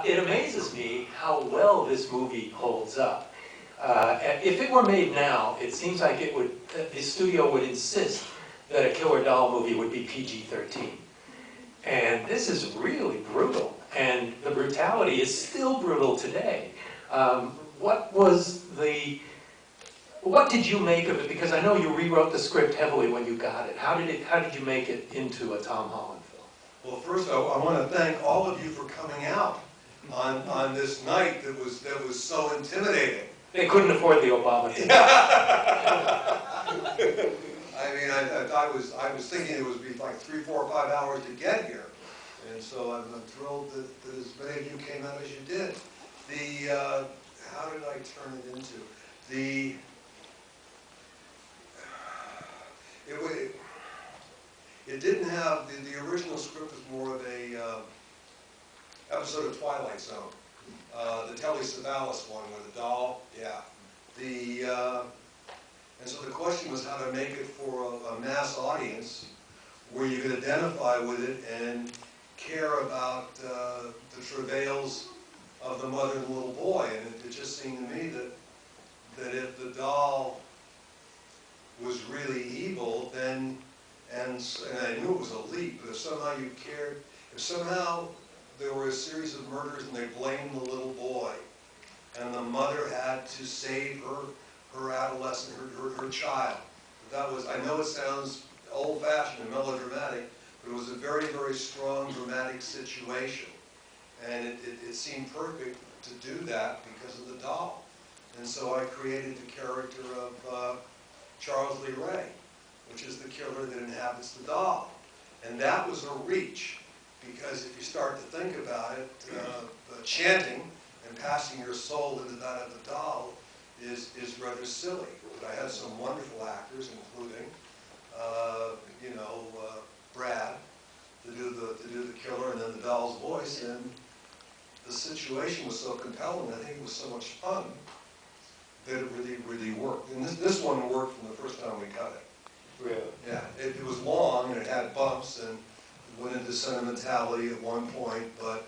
It amazes me how well this movie holds up. If it were made now, it seems like it would, the studio would insist that a killer doll movie would be PG-13. And this is really brutal, and the brutality is still brutal today. What did you make of it? Because I know you rewrote the script heavily when you got it. How did you make it into a Tom Holland film? Well, first I want to thank all of you for coming out on this night that was so intimidating. They couldn't afford the Obama ticket. I mean, I was thinking it would be like 3, 4, or 5 hours to get here, and so I'm thrilled that as many of you came out as you did. How did I turn it into? It didn't have, the original script was more of a episode of Twilight Zone. The Telly Savalas one with the doll, yeah. And so the question was how to make it for a mass audience where you could identify with it and care about the travails of the mother and the little boy. And it just seemed to me that if the doll was really evil, then, and I knew it was a leap, but if somehow you cared, if somehow there were a series of murders and they blamed the little boy, and the mother had to save her adolescent, her child. That was, I know it sounds old-fashioned and melodramatic, but it was a very, very strong, dramatic situation. And it seemed perfect to do that because of the doll. And so I created the character of Charles Lee Ray, which is the killer that inhabits the doll. And that was a reach, because if you start to think about it, chanting and passing your soul into that of the doll is rather silly. But I had some wonderful actors, including, Brad, to do the killer, and then the doll's voice, and the situation was so compelling. I think it was so much fun that it really, really worked. And this one worked from the first time we cut it. Really? Yeah, it was long and it had bumps and went into sentimentality at one point, but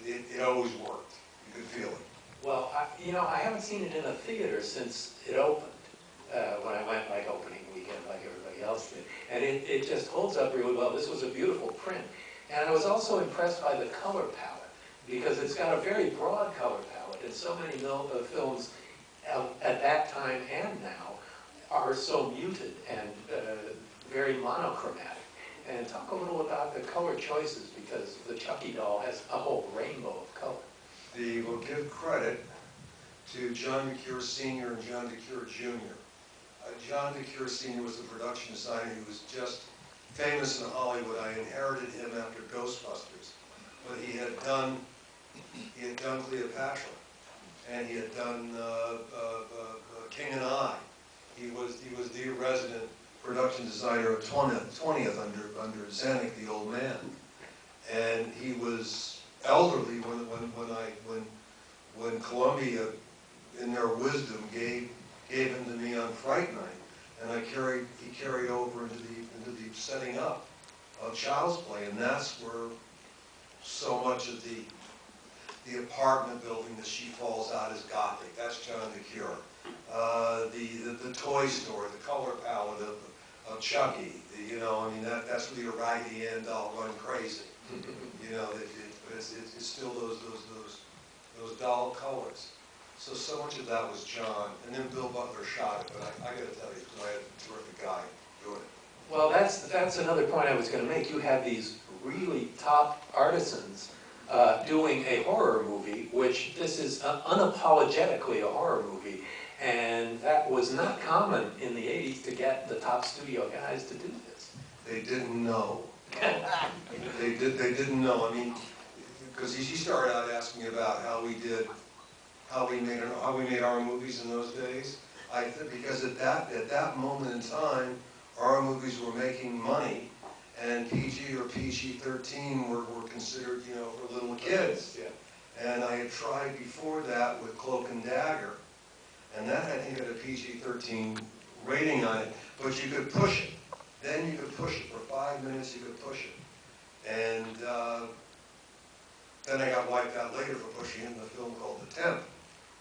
it always worked. You could feel it. Well, I haven't seen it in a theater since it opened, when I went like opening weekend like everybody else did. And it just holds up really well. This was a beautiful print. And I was also impressed by the color palette, because it's got a very broad color palette, and so many films at that time and now are so muted and very monochromatic. And talk a little about the color choices, because the Chucky doll has a whole rainbow of color. We'll give credit to John DeCure Sr. and John DeCure Jr. John DeCure Sr. was the production designer. He was just famous in Hollywood. I inherited him after Ghostbusters, but he had done Cleopatra, and he had done King and I. He was the resident production designer of 20th under Zanuck, the old man, and he was elderly when Columbia, in their wisdom, gave him to me on Fright Night, and he carried over into the setting up of Child's Play, and that's where so much of the apartment building that she falls out is Gothic. That's John DeCure. The toy store, the color palette of Chucky. That's really a Raggedy Ann doll going crazy. But it's still those doll colors. So much of that was John, and then Bill Butler shot it. But I got to tell you, I had a terrific guy doing it. Well, that's another point I was going to make. You had these really top artisans doing a horror movie, which this is unapologetically a horror movie, and that was not common in the 80s to get the top studio guys to do this. They didn't know. They didn't know. I mean, because he started out asking me about how we made our movies in those days. Because at that moment in time, our movies were making money, and PG or PG-13 were considered, for little kids. Yeah. And I had tried before that with Cloak and Dagger, and that I think had a PG-13 rating on it, but you could push it. Then you could push it for 5 minutes. You could push it, and Then I got wiped out later for pushing in the film called The Temp,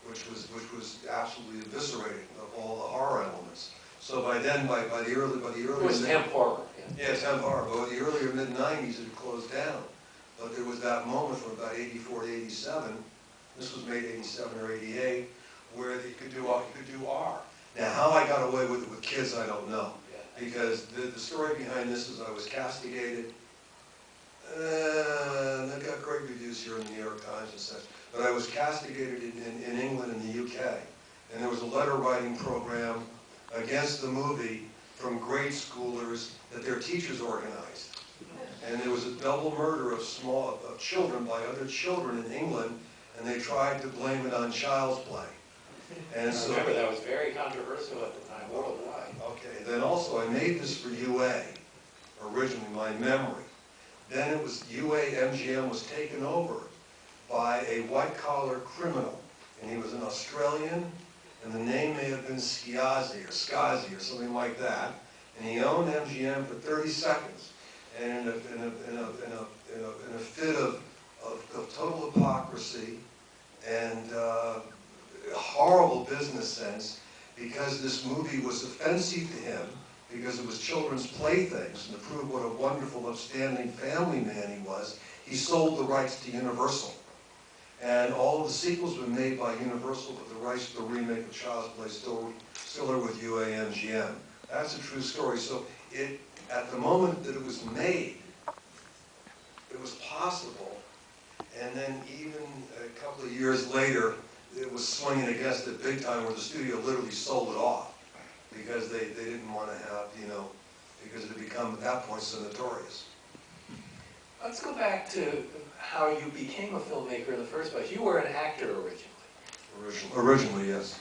which was absolutely eviscerating of all the horror elements. So by then, by the early It was temp horror. yeah, temp horror. But by the earlier mid-90s, it had closed down. But there was that moment from about 84 to 87. This was made 87 or 88, where you could do R. Now, how I got away with it with kids, I don't know. Because the story behind this is I was castigated. And I got great reviews here in the New York Times and such. But I was castigated in England and the UK. And there was a letter writing program against the movie from grade schoolers that their teachers organized. And there was a double murder of children by other children in England, and they tried to blame it on child's play. And so, remember, that was very controversial at the time, worldwide. Okay, then also I made this for UA, originally, my memory. Then it was, UA MGM was taken over by a white-collar criminal, and he was an Australian, and the name may have been Skazi or something like that, and he owned MGM for 30 seconds, and in a fit of total hypocrisy and horrible business sense, because this movie was offensive to him, because it was children's playthings, and to prove what a wonderful, upstanding family man he was, he sold the rights to Universal. And all of the sequels were made by Universal, but the rights to the remake of Child's Play still are with UAMGM. That's a true story. So at the moment that it was made, it was possible, and then even a couple of years later, it was swinging against it big time, where the studio literally sold it off because they didn't want to have, because it had become at that point so notorious. Let's go back to how you became a filmmaker in the first place. You were an actor originally. Originally, yes.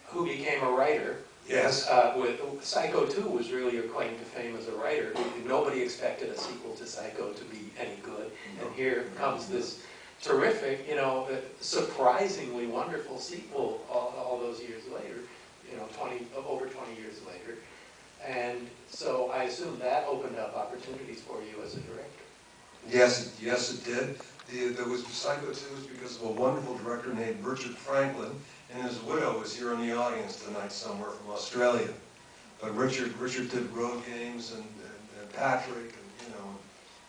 Who became a writer. Yes. With Psycho 2 was really your claim to fame as a writer. Nobody expected a sequel to Psycho to be any good. And here comes this terrific, surprisingly wonderful sequel all those years later, over 20 years later. And so I assume that opened up opportunities for you as a director. Yes, it did. There was Psycho 2 was because of a wonderful director named Richard Franklin, and his widow is here in the audience tonight somewhere from Australia. But Richard did Road Games and Patrick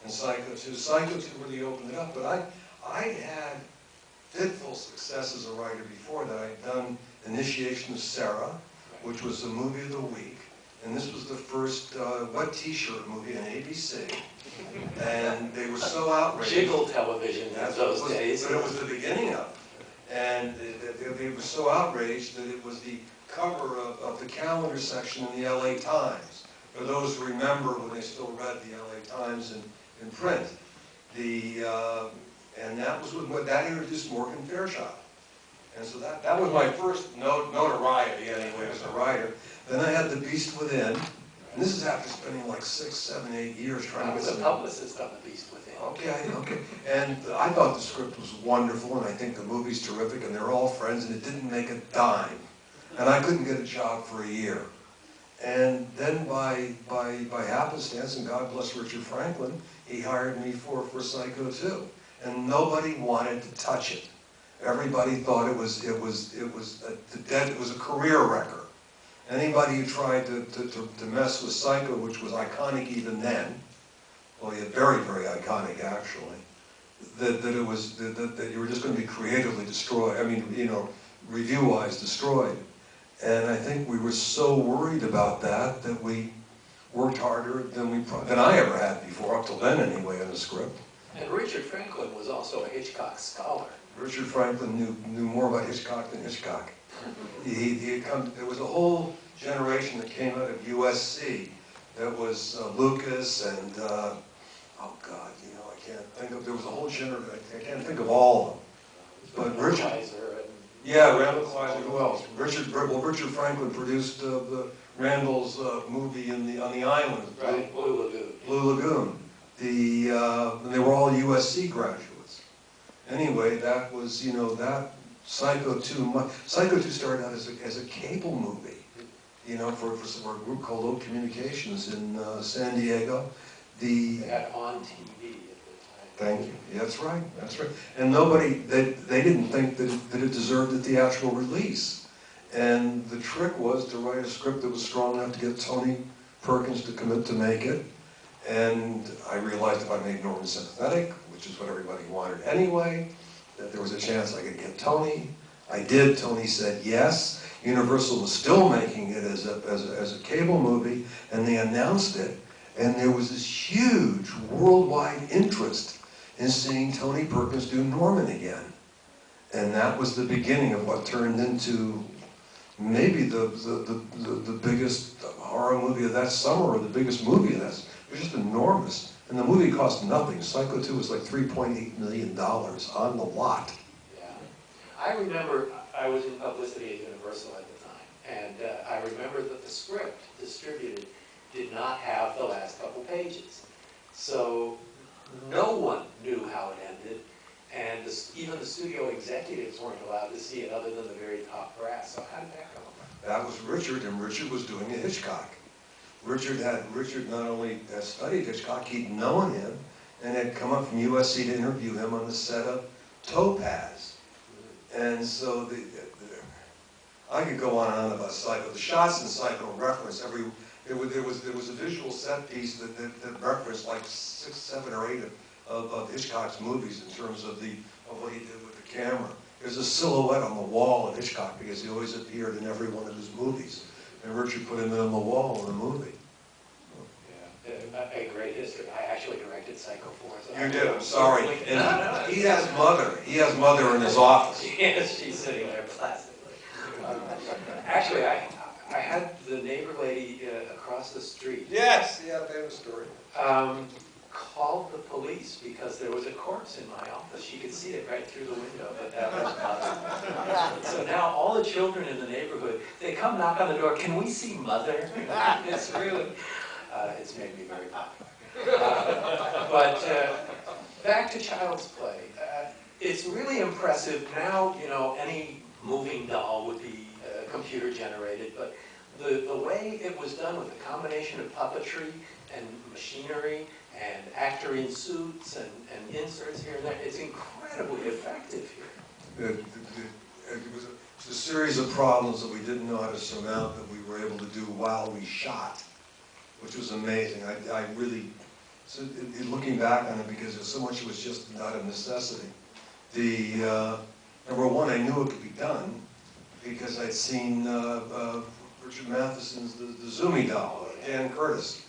and Psycho 2. Psycho 2 really opened it up, but I had fitful success as a writer before that. I'd done Initiation of Sarah, which was the movie of the week, and this was the first wet t-shirt movie on ABC. And they were so outraged. Jiggle television in those days. But it was the beginning of it. And they were so outraged that it was the cover of the calendar section in the LA Times. For those who remember when they still read the LA Times in print. And that was that introduced Morgan Fairchild. And so that was my first notoriety anyway as a writer. Then I had The Beast Within. And this is after spending like 6, 7, 8 years trying to get some... I was a publicist on The Beast Within. Okay. And I thought the script was wonderful, and I think the movie's terrific, and they're all friends, and it didn't make a dime. And I couldn't get a job for a year. And then by happenstance, and God bless Richard Franklin, he hired me for Psycho 2. And nobody wanted to touch it. Everybody thought it was a career wrecker. Anybody who tried to mess with Psycho, which was iconic even then, well, yeah, very, very iconic actually, that you were just going to be creatively destroyed. I mean, review-wise destroyed. And I think we were so worried about that we worked harder than I ever had before, up till then anyway, on the script. And Richard Franklin was also a Hitchcock scholar. Richard Franklin knew more about Hitchcock than Hitchcock. There was a whole generation that came out of USC. That was Lucas and, oh God, I can't think of, there was a whole generation, I can't think of all of them. But Richard, yeah, Randall Kleiser, who else? Richard Franklin produced Randall's movie on the island. Right, Blue Lagoon. Blue Lagoon. And they were all USC graduates. Anyway, that was, that Psycho 2. Psycho 2 started out as a cable movie, for a group called Oak Communications in San Diego. They had on TV at the time. Thank you. Yeah, that's right. That's right. And nobody, they didn't think that it deserved a theatrical release. And the trick was to write a script that was strong enough to get Tony Perkins to commit to make it. And I realized if I made Norman sympathetic, which is what everybody wanted anyway, that there was a chance I could get Tony. I did. Tony said yes. Universal was still making it as a cable movie, and they announced it. And there was this huge worldwide interest in seeing Tony Perkins do Norman again. And that was the beginning of what turned into maybe the biggest horror movie of that summer, or the biggest movie of that. It was just enormous. And the movie cost nothing. Psycho 2 was like $3.8 million on the lot. Yeah. I remember I was in publicity at Universal at the time, and I remember that the script distributed did not have the last couple pages. So no one knew how it ended, and even the studio executives weren't allowed to see it other than the very top brass. So how did that come about? That was Richard, and Richard was doing a Hitchcock. Richard not only had studied Hitchcock, he'd known him, and had come up from USC to interview him on the set of Topaz. And so I could go on and on about Psycho. The shots in Psycho reference there was a visual set piece that referenced like 6, 7, or 8 of Hitchcock's movies in terms of what he did with the camera. There's a silhouette on the wall of Hitchcock because he always appeared in every one of his movies. And Richard put him on the wall in the movie. Yeah, a great history. I actually directed Psycho 4. So You did, I'm sorry. No. He has mother. He has mother in his office. Yes, she's sitting there placidly. Actually, I had the neighbor lady across the street. Yes, yeah, famous story. Called the police because there was a corpse in my office. She could see it right through the window, but that was Mother. So now all the children in the neighborhood, they come knock on the door, can we see Mother? It's really, it's made me very popular. But back to Child's Play. It's really impressive. Now, you know, any moving doll would be computer generated, but the way it was done with a combination of puppetry and machinery and actor in suits and inserts here and there, it's incredibly effective here. It was a series of problems that we didn't know how to surmount that we were able to do while we shot, which was amazing. I really, looking back on it, because so much was just out of necessity. Number one, I knew it could be done because I'd seen Richard Matheson's The Zoomy Doll, Dan Curtis.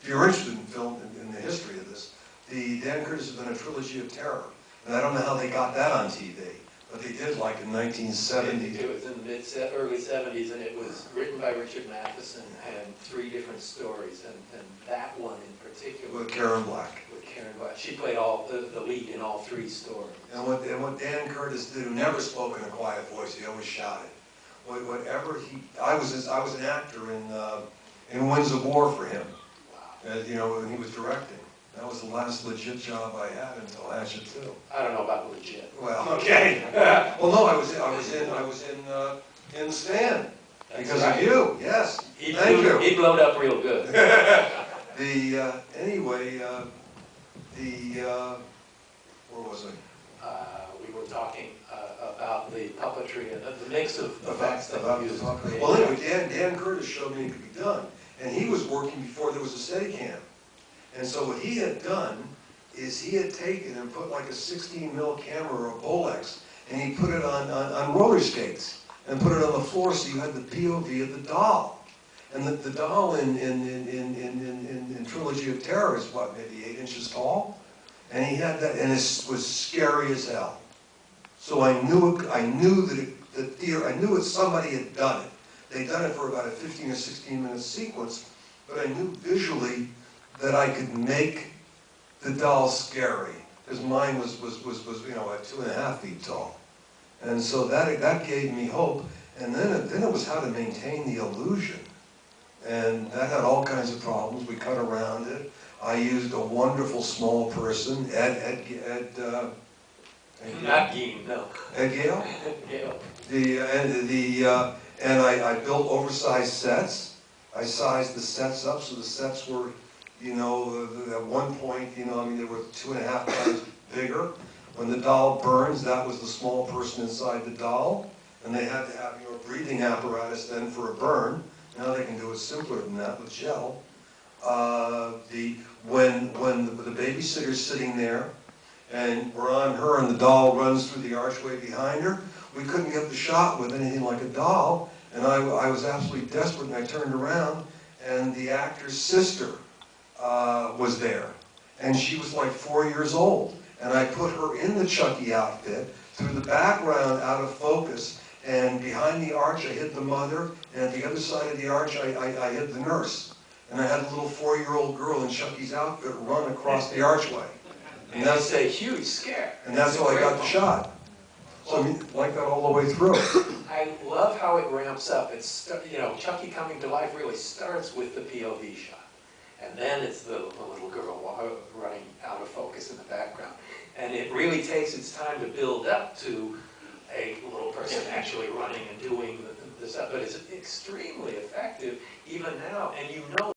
If you're interested in film, in the history of this, Dan Curtis has done a trilogy of terror. And I don't know how they got that on TV, but they did, like in 1970. It was in the early 70s, and it was written by Richard Matheson and 3 different stories, and that one in particular. With Karen Black. With Karen Black. She played the lead in all 3 stories. And what Dan Curtis did, who never spoke in a quiet voice, he always shouted. I was an actor in Winds of War for him. Wow. You know, when he was directing. That was the last legit job I had until Asher 2. I don't know about legit. Well, okay. Well, no, I was in the stand because of you. Yes. Thank you. He blowed up real good. Anyway, where was I? We were talking about the puppetry and the mix of effects that we used. Well, anyway, Dan Curtis showed me it could be done, and he was working before there was a Steadicam. And so what he had done is he had taken and put like a 16mm camera or a Bolex, and he put it on roller skates and put it on the floor so you had the POV of the doll. And the doll in Trilogy of Terror is what, maybe 8 inches tall? And he had that, and it was scary as hell. So I knew that somebody had done it. They'd done it for about a 15 or 16 minute sequence, but I knew visually that I could make the doll scary, because mine was you know, like 2.5 feet tall, and so that gave me hope. And then it was how to maintain the illusion, and that had all kinds of problems. We cut around it. I used a wonderful small person, Ed Not Gein, no. Ed Gale. Gale. And I built oversized sets. I sized the sets up so the sets were, you know, at one point, you know, I mean, they were 2.5 times bigger. When the doll burns, that was the small person inside the doll. And they had to have, you know, a breathing apparatus then for a burn. Now they can do it simpler than that with gel. When the babysitter's sitting there, and we're on her and the doll runs through the archway behind her, we couldn't get the shot with anything like a doll, and I was absolutely desperate, and I turned around, and the actor's sister was there, and she was like 4 years old, and I put her in the Chucky outfit, through the background out of focus, and behind the arch I hid the mother, and at the other side of the arch I hid the nurse, and I had a little 4-year-old girl in Chucky's outfit run across the archway. And that's a huge scare. And that's how I got the shot. So I mean, like that all the way through. I love how it ramps up. It's, you know, Chucky coming to life really starts with the POV shot. And then it's the little girl running out of focus in the background. And it really takes its time to build up to a little person actually running and doing the stuff. But it's extremely effective even now. And you know